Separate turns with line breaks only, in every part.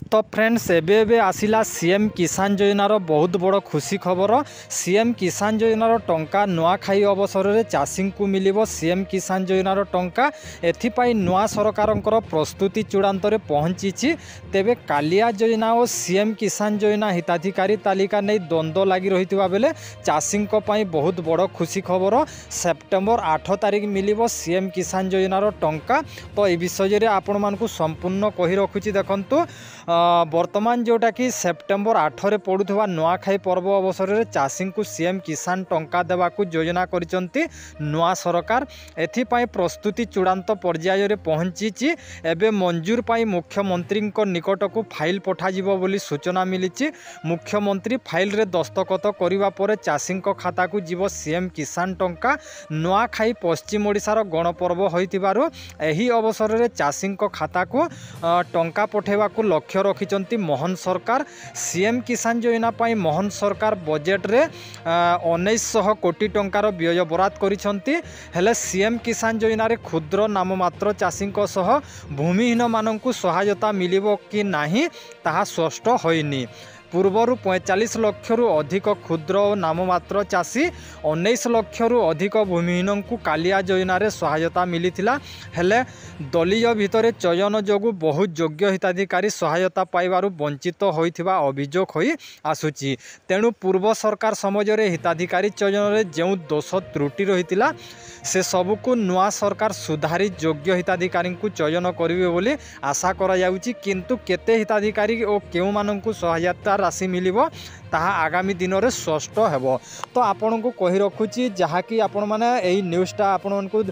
तो फ्रेंड्स एबे आसिला सीएम किसान योजनार बहुत बड़ खुशी खबर। सीएम किसान योजनार टंका नुआखाई अवसर में चाषी को मिलिबो सीएम किसान योजनार टंका। एथिपाई नुआ सरकारंकर प्रस्तुति चूड़ांत रे पहुंची। तेबे कालिया योजना और सीएम किसान योजना हिताधिकारी तालिका नहीं द्वंद्व लगी रही बेले चाषी बहुत बड़ खुशी खबर। सेप्टेम्बर 8 तारिख मिलिबो सीएम किसान योजनार टंका। तो ये विषय में आपण मानकु संपूर्ण कही रखुची। देखंतु वर्तमान जोटा कि सेप्टेम्बर 8 रे पड़ुवा नुआखाई पर्व अवसर में चाषी को सीएम किसान टंका देवाकू योजना करिसंती नुआ सरकार। एथिपाई प्रस्तुति चूड़ांत पर्याय रे पहुंची। एबे मंजूर पाई मुख्यमंत्री निकट को फाइल पठाजिबो बोली सूचना मिली। मुख्यमंत्री फाइल रे दस्तखत करिवा परे चाषी खाता को जीव सीएम किसान टंका। नुआखाई पश्चिम ओडिशार गणपर्व होइतिबारु एही अवसर में चाषी खाता को टंका पठेवा को लक्ष्य रखिंट मोहन सरकार। सीएम किसान योजना पाई मोहन सरकार बजेट रे 1900 कोटी टंकार व्यय बराद करिसंती। हेले सीएम किसान योजना रे क्षुद्र नाममात्र चाषी सह भूमिहीन माननकु सहायता मिलिबो कि नाही ताहा स्पष्ट होइनी। पूर्वर 45 लाख रु अधिक क्षुद्र और नाममात्र चाषी 19 लाख रु अधिक भूमिहीन को कालिया योजना रे सहायता मिलिथिला। हेले दलीय भितर चयन जोगु बहुत योग्य हिताधिकारी सहायता पाइबारु वंचित होइथिबा अभियोग होई आसुची। तेणु पूर्व सरकार समय रे हिताधिकारी चयन रे जो दोष त्रुटि रहितिला से सबको नुआ सरकार सुधारी योग्य हिताधिकारी को चयन करिवे बोली आशा करा जाउची। किंतु केते हिताधिकारी और केउ माननकु सहायता राशि मिलिबो ताहा आगामी दिन में स्पष्ट हेबो। तो आपण को कही रखुची जहाँकि आपण माने एई न्यूज़टा आपण मानकु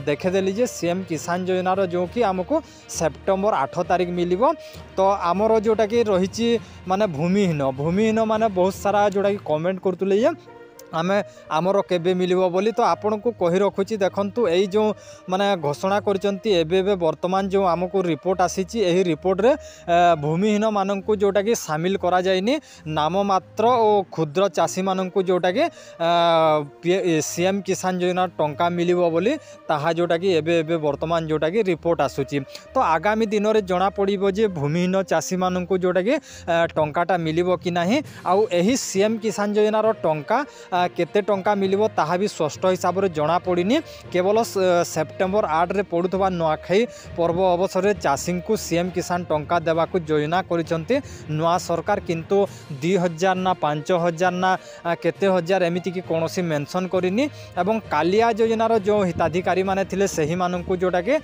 देखेदेली जे सीएम किसान योजनार जो कि आमको सेप्टेम्बर 8 तारिख मिलिबो। तो आमर जोटा कि रही माने भूमिहीन माने बहुत सारा जोटा कि कमेंट करतुले जे आमे आमर केबे मिलिबो बोली। तो आपण को कही रखुची देखंतु एई जो माने घोषणा करचंती एबे वर्तमान जो आमको रिपोर्ट आसीची एही रिपोर्ट रे भूमिहीन माननकु जोटा कि शामिल करा जायनी। नाममात्र और क्षुद्र चाषी माननकु जोटा कि सीएम किसान योजना टंका मिलिबो बोली ताहा जोटा कि एबे वर्तमान जोटा कि रिपोर्ट आसुची। तो आगामी दिन में जना पड़िबो जे भूमिहीन चाषी माननकु जोटा कि टंकाटा मिलिबो कि नाही। आउ एही सीएम किसान योजनार टंका केते टंका मिलिबो ताहा भी स्पष्ट हिसाब से जना पड़िनी। केवल सेप्टेम्बर 8 रे पड़ुवा नुआखाई पर्व अवसर में चाषी को सीएम किसान टंका देवाकू योजना करिसंती नुआ सरकार। किंतु 2000 ना 5000 ना केते हजार एमिति की कोनोसी मेंशन करिनी। एवं कालिया योजनार जो हिताधिकारी माने थिले सही माननकु जोटा के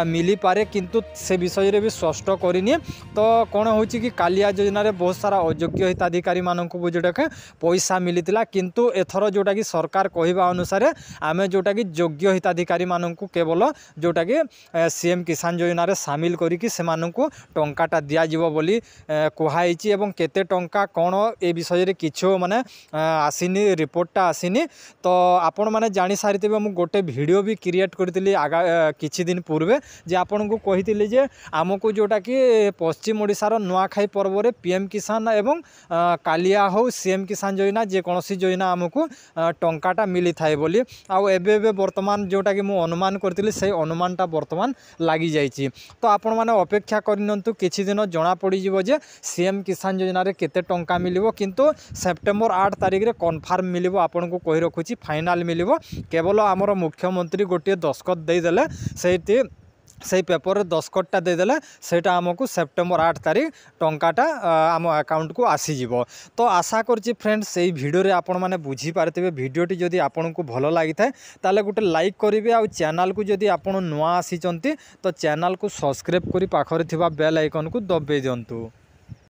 मिली पारे किंतु से विषय रे भी स्पष्ट करिनी। तो कौन होची कि कालिया योजना रे बहुत सारा अयोग्य हिताधिकारी माननकु जोटा के पैसा मिलितिला। किंतु एथर जोटा कि सरकार कहवा अनुसार आमे जोटा कि योग्य हिताधिकारी माननकु केवल जोटा कि सीएम किसान योजना रे शामिल करिकि से माननकु टंकाटा दिया जिवो बोली कुहाइछि। एवं केते टंका कोन ए विषय रे किछो माने आसीनी रिपोर्टटा आसीनी। तो आपण माने जानि सारिथिबे मु गोटे वीडियो भी क्रिएट करथिली किछि दिन पूर्वे जे आपण को कहिथिले जे आमको जोटा कि पश्चिम ओडिशार नुआखाई पर्व रे पीएम किसान एवं कालिया हो सीएम किसान योजना जे कोनोसी योजना आमको टंकाटा मिली थाए बोली। आउ एबे वर्तमान जोटा कि मु अनुमान करथिली से अनुमानटा वर्तमान लागी जाइछि। तो आपण माने अपेक्षा करनंतु किछि दिन जना पड़ी जिवो जे सीएम किसान योजना रे केते टंका मिलिबो। किंतु सेप्टेम्बर 8 तारिख रे कन्फर्म मिलिबो आपण को कहि रखुछि फाइनल मिलिबो। केवल आमर मुख्यमंत्री गोटे दस्खत दे देले से पेपर रे दस्खतटा दे देले सेटा आमको सेप्टेम्बर 8 तारिख टंकाटा आम अकाउंट को आसी जिवो। तो आशा करछि फ्रेंड्स से वीडियो रे आपण माने बुझी पारथिबे। वीडियोटी जदि आपण को भलो लागि थाए ताले गोटे लाइक करिवे। आ चैनल को जदि आपण नुआ आसीचंती तो चैनल को सब्सक्राइब करी पाखरे थिबा बेल आइकन को दबे दियंतु।